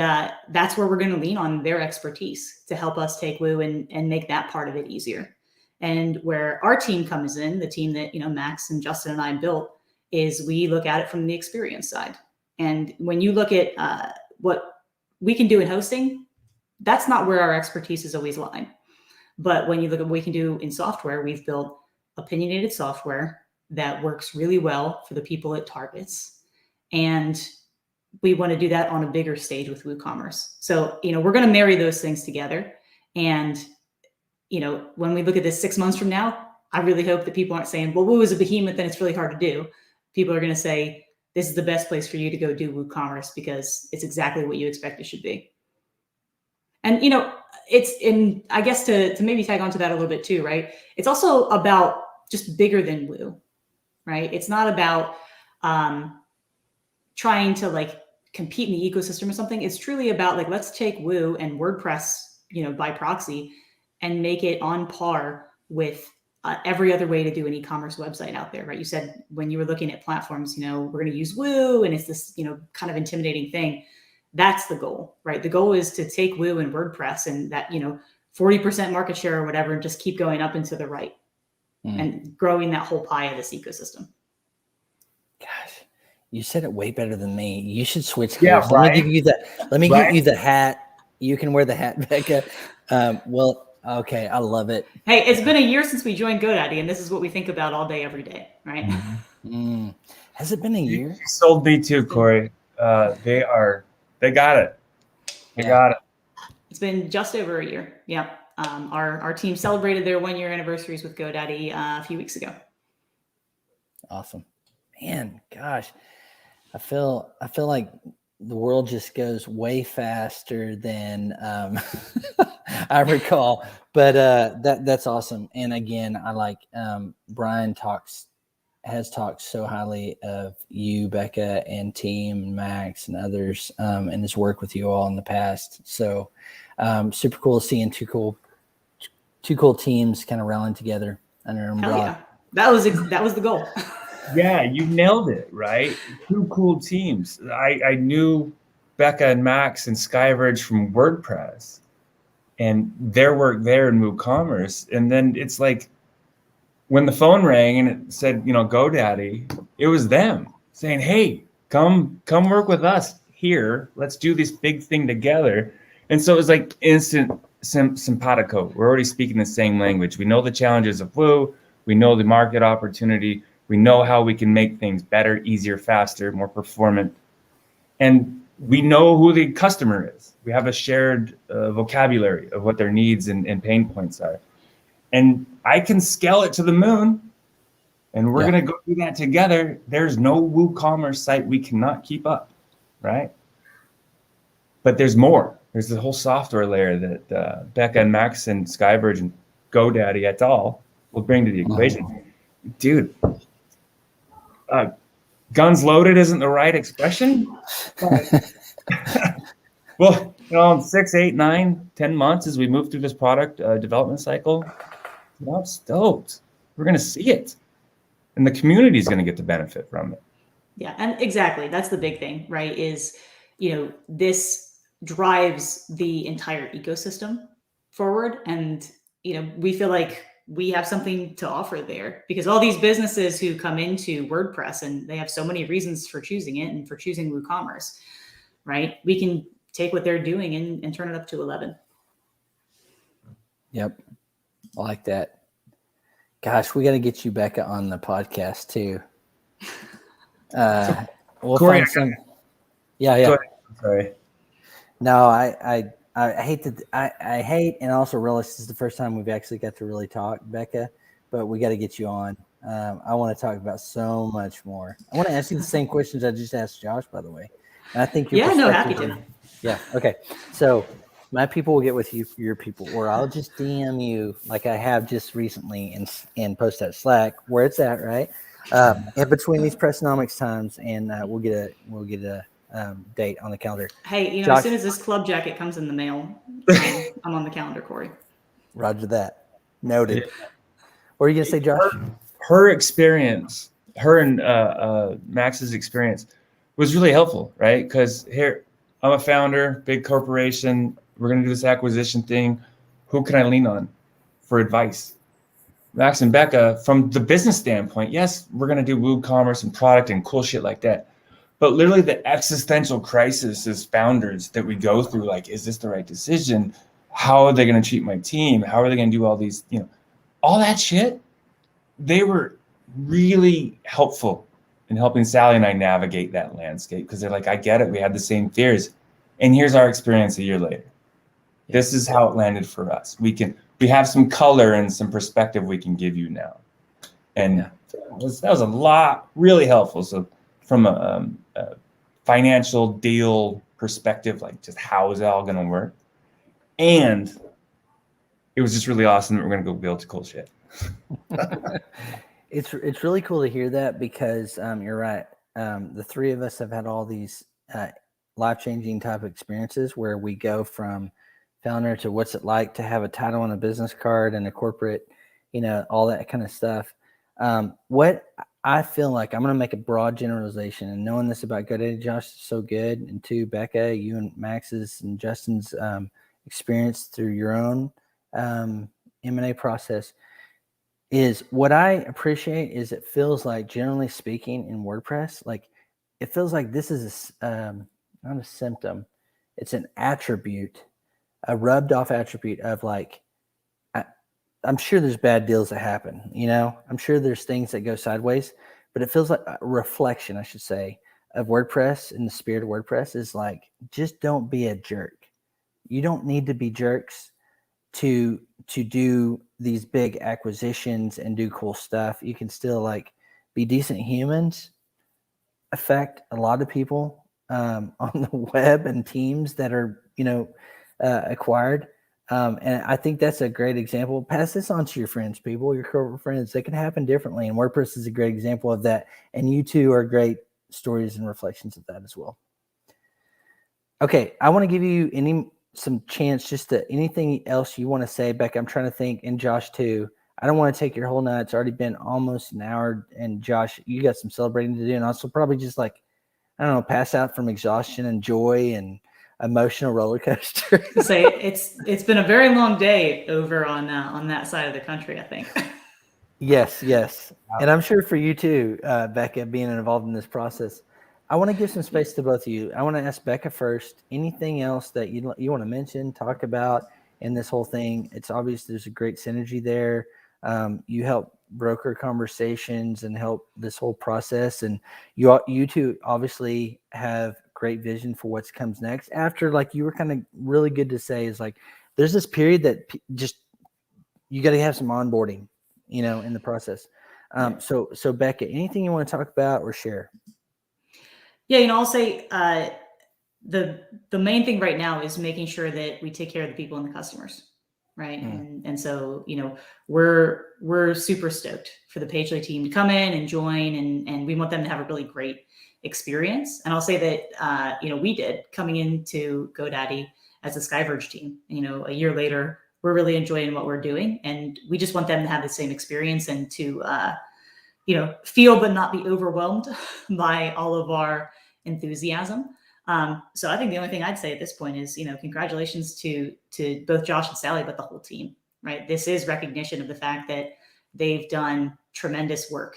that's where we're going to lean on their expertise to help us take Woo and make that part of it easier. And where our team comes in, the team that, Max and Justin and I built, is we look at it from the experience side. And when you look at what we can do in hosting, that's not where our expertise is always lying. But when you look at what we can do in software, we've built opinionated software that works really well for the people it targets. And we want to do that on a bigger stage with WooCommerce. So, we're going to marry those things together. And, when we look at this 6 months from now, I really hope that people aren't saying, well, Woo is a behemoth and it's really hard to do. People are going to say, this is the best place for you to go do WooCommerce because it's exactly what you expect it should be. And, I guess to maybe tag onto that a little bit too, right? It's also about just bigger than Woo, right? It's not about trying to compete in the ecosystem or something. It's truly about let's take Woo and WordPress, by proxy, and make it on par with every other way to do an e-commerce website out there, right? You said when you were looking at platforms, we're going to use Woo and it's this, kind of intimidating thing. That's the goal, right? The goal is to take Woo and WordPress and that, 40% market share or whatever, and just keep going up and to the right and growing that whole pie of this ecosystem. Gosh, you said it way better than me. You should switch gears. Yeah, Let me give you the hat. You can wear the hat, Becca. Okay, I love it. Hey, it's been a year since we joined GoDaddy, and this is what we think about all day, every day, right? Has it been a year? You sold me too, Corey. They got it. They got it. It's been just over a year. Yeah. Our team celebrated their 1-year anniversaries with GoDaddy a few weeks ago. Awesome, man. Gosh, I feel like the world just goes way faster than I recall. But that's awesome. And again, I like Brian has talked so highly of you, Becca, and team, and Max, and others, and his work with you all in the past. So super cool seeing two cool teams kind of rallying together under an Hell umbrella. yeah. That was the goal. Yeah, you nailed it, right? Two cool teams. I knew Becca and Max and Skyverge from WordPress and their work there in WooCommerce. And then it's like when the phone rang and it said, GoDaddy, it was them saying, hey, come work with us here. Let's do this big thing together. And so it was like instant simpatico. We're already speaking the same language. We know the challenges of Woo. We know the market opportunity. We know how we can make things better, easier, faster, more performant. And we know who the customer is. We have a shared vocabulary of what their needs and pain points are. And I can scale it to the moon. And we're going to go do that together. There's no WooCommerce site we cannot keep up, right? But there's more. There's the whole software layer that Becca and Max and Skyverge and GoDaddy et al. Will bring to the equation. Dude, guns loaded isn't the right expression. Well, in 6, 8, 9, 10 months as we move through this product development cycle, I'm stoked. We're going to see it. And the community is going to get the benefit from it. Yeah, and exactly. That's the big thing, right? Is, this drives the entire ecosystem forward. And, we feel like we have something to offer there because all these businesses who come into WordPress and they have so many reasons for choosing it and for choosing WooCommerce, right? We can take what they're doing and turn it up to 11. Yep. I like that. Gosh, we got to get you, Becca, on the podcast too. We'll Corey, find some. Yeah. Sorry. No, I hate I hate and also realize this is the first time we've actually got to really talk, Becca. But we got to get you on. I want to talk about so much more. I want to ask you the same questions I just asked Josh, by the way. And I think happy to. Yeah. Okay. So my people will get with you, your people, or I'll just DM you like I have just recently and post that Slack where it's at, right? In between these Pressnomics times, and we'll get a date on the calendar. Hey, Josh, as soon as this club jacket comes in the mail, I'm on the calendar, Corey. Roger that. Noted. Yeah. What are you gonna say, Josh? Her experience, her and Max's experience was really helpful, right? Because here, I'm a founder, big corporation. We're going to do this acquisition thing. Who can I lean on for advice? Max and Becca, from the business standpoint, yes, we're going to do WooCommerce and product and cool shit like that. But literally the existential crisis as founders that we go through, like, is this the right decision? How are they going to treat my team? How are they going to do all these, all that shit? They were really helpful in helping Sally and I navigate that landscape because they're like, I get it. We had the same fears. And here's our experience a year later. This is how it landed for us. We have some color and some perspective we can give you now. And that was a lot, really helpful. So from a financial deal perspective, like just how is it all going to work? And it was just really awesome that we're going to go build cool shit. It's really cool to hear that because you're right. The three of us have had all these life-changing type of experiences where we go from founder to what's it like to have a title on a business card and a corporate, all that kind of stuff. What I feel like, I'm going to make a broad generalization, and knowing this about GoDaddy, Josh, is so good. And two, Becca, you and Max's and Justin's experience through your own M&A process is what I appreciate is it feels like, generally speaking, in WordPress, like it feels like this is not a symptom, it's an attribute, a rubbed off attribute of like, I'm sure there's bad deals that happen, I'm sure there's things that go sideways, but it feels like a reflection, I should say, of WordPress, in the spirit of WordPress, is like, just don't be a jerk. You don't need to be jerks to do these big acquisitions and do cool stuff. You can still like be decent humans, affect a lot of people, on the web and teams that are, acquired. And I think that's a great example. Pass this on to your friends, people, your corporate friends. They can happen differently. And WordPress is a great example of that. And you two are great stories and reflections of that as well. Okay. I want to give you some chance just to anything else you want to say, Becca. I'm trying to think, and Josh too. I don't want to take your whole night. It's already been almost an hour. And Josh, you got some celebrating to do. And also probably just like, I don't know, pass out from exhaustion and joy and emotional roller coaster. Say it's been a very long day over on that side of the country, I think. Yes. And I'm sure for you too, Becca, being involved in this process. I want to give some space to both of you. I want to ask Becca first. Anything else that you want to mention, talk about in this whole thing? It's obvious there's a great synergy there. You help broker conversations and help this whole process. And you two obviously have great vision for what comes next. After, like you were kind of really good to say, is like there's this period that just you got to have some onboarding, in the process. So Becca, anything you want to talk about or share? Yeah, I'll say the main thing right now is making sure that we take care of the people and the customers, right? And so we're super stoked for the Pagely team to come in and join, and we want them to have a really great experience. And I'll say that we did coming into GoDaddy as a SkyVerge team. A year later, we're really enjoying what we're doing, and we just want them to have the same experience and to feel but not be overwhelmed by all of our enthusiasm. So I think the only thing I'd say at this point is, congratulations to both Josh and Sally, but the whole team, right? This is recognition of the fact that they've done tremendous work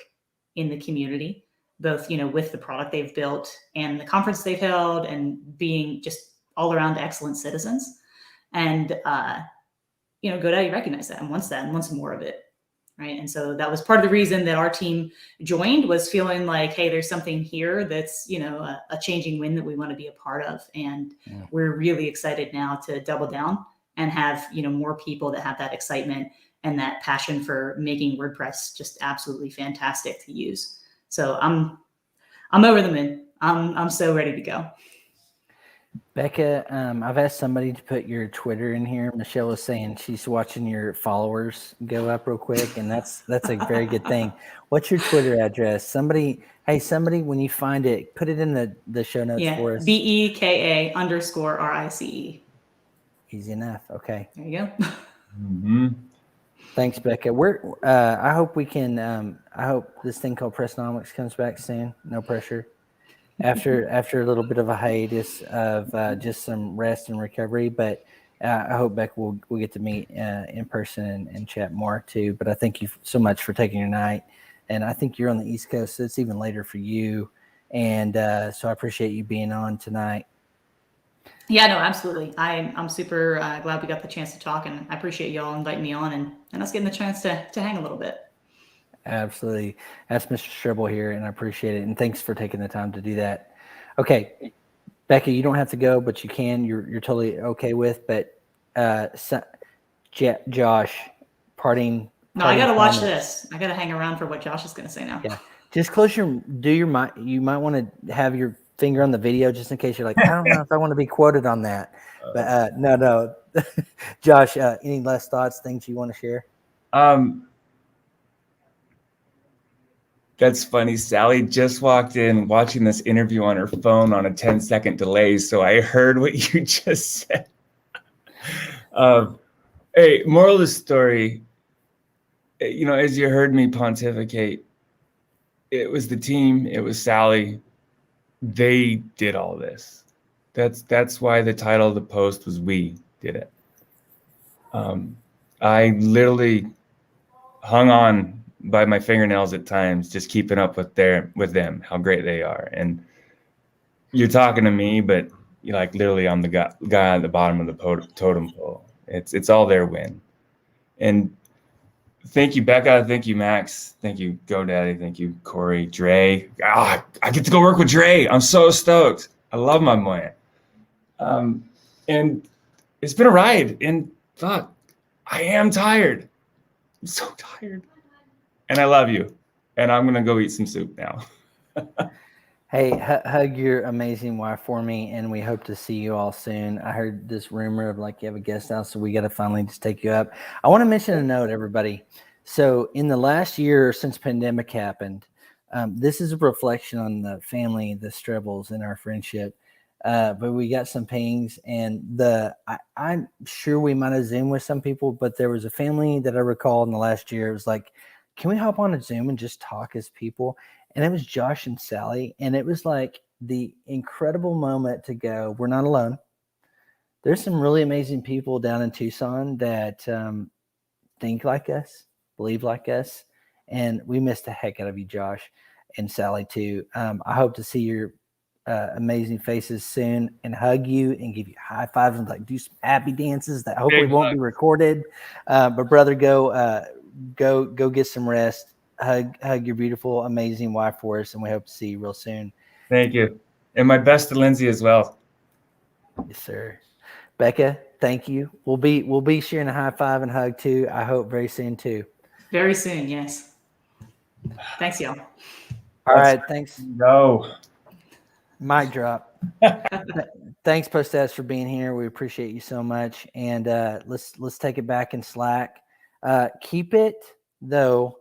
in the community, both, with the product they've built and the conference they've held and being just all around excellent citizens. And, GoDaddy recognized that and wants more of it. Right. And so that was part of the reason that our team joined, was feeling like, hey, there's something here that's, a changing wind that we want to be a part of. And we're really excited now to double down and have, more people that have that excitement and that passion for making WordPress just absolutely fantastic to use. So I'm over the moon. I'm so ready to go. Becca, I've asked somebody to put your Twitter in here. Michelle was saying she's watching your followers go up real quick, and that's a very good thing. What's your Twitter address? Somebody, when you find it, put it in the show notes for us. BEKA_RICE. Easy enough. Okay. There you go. Mm-hmm. Thanks, Becca. I hope we can. I hope this thing called Pressnomics comes back soon. No pressure. After a little bit of a hiatus of just some rest and recovery, but I hope Beck will get to meet in person and chat more too. But I thank you so much for taking your night, and I think you're on the East Coast, so it's even later for you. And so I appreciate you being on tonight. Yeah, no, absolutely. I'm super glad we got the chance to talk, and I appreciate y'all inviting me on and us getting the chance to hang a little bit. Absolutely. That's Mr. Stribble here, and I appreciate it. And thanks for taking the time to do that. Okay, Becky, you don't have to go, but you can. You're totally okay with. But Josh, parting. No, I got to watch this. I got to hang around for what Josh is going to say now. Yeah, just close you might want to have your finger on the video just in case you're like, I don't know if I want to be quoted on that. But no. Josh, any last thoughts, things you want to share? That's funny. Sally just walked in watching this interview on her phone on a 10-second delay. So I heard what you just said. Hey, moral of the story, as you heard me pontificate, it was the team, it was Sally. They did all this. That's why the title of the post was "We Did It." I literally hung on by my fingernails at times, just keeping up with them, how great they are. And you're talking to me, but you're like, literally, I'm the guy at the bottom of the totem pole. It's all their win. And thank you, Becca. Thank you, Max. Thank you, GoDaddy. Thank you, Corey, Dre. I get to go work with Dre. I'm so stoked. I love my boy. And it's been a ride. And fuck, I am tired. I'm so tired. And I love you. And I'm going to go eat some soup now. Hey, hug your amazing wife for me, and we hope to see you all soon. I heard this rumor of like you have a guest house, so we got to finally just take you up. I want to mention a note, everybody. So, in the last year since pandemic happened, this is a reflection on the family, the Strebels, and our friendship. But we got some pings, and I'm sure we might have Zoomed with some people, but there was a family that I recall in the last year. It was like, can we hop on a Zoom and just talk as people? And it was Josh and Sally, and it was like the incredible moment to go, we're not alone. There's some really amazing people down in Tucson that think like us, believe like us, and we missed the heck out of you, Josh and Sally too. I hope to see your amazing faces soon and hug you and give you high fives and like do some happy dances that hopefully won't be recorded. But brother, go get some rest. Hug your beautiful, amazing wife for us, and we hope to see you real soon. Thank you. And my best to Lindsay as well. Yes, sir. Becca, thank you. We'll be sharing a high five and hug too. I hope very soon too. Very soon, yes. Thanks, y'all. All right, thanks. No. Mic drop. Thanks, Postas, for being here. We appreciate you so much. And let's take it back in Slack. Keep it though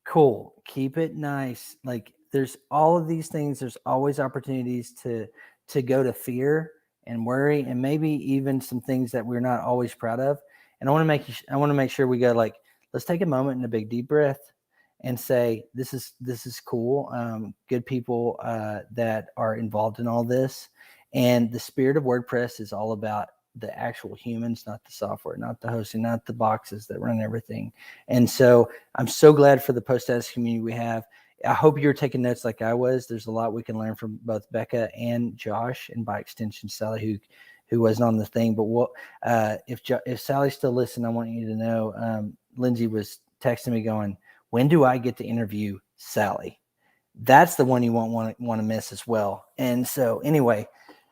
cool. Keep it nice. Like there's all of these things. There's always opportunities to go to fear and worry, and maybe even some things that we're not always proud of. And I want to make sure we go like, let's take a moment and a big deep breath and say, this is cool. Good people that are involved in all this. And the spirit of WordPress is all about the actual humans, not the software, not the hosting, not the boxes that run everything. And so I'm so glad for the Postas community we have. I hope you're taking notes like I was. There's a lot we can learn from both Becca and Josh, and by extension, Sally, who wasn't on the thing. But if Sally's still listening, I want you to know, Lindsay was texting me going, when do I get to interview Sally? That's the one you won't want to miss as well. And so anyway,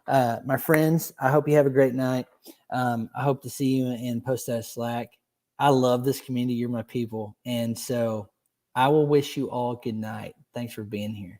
my friends, I hope you have a great night. I hope to see you in Postas Slack. I love this community. You're my people. And so I will wish you all good night. Thanks for being here.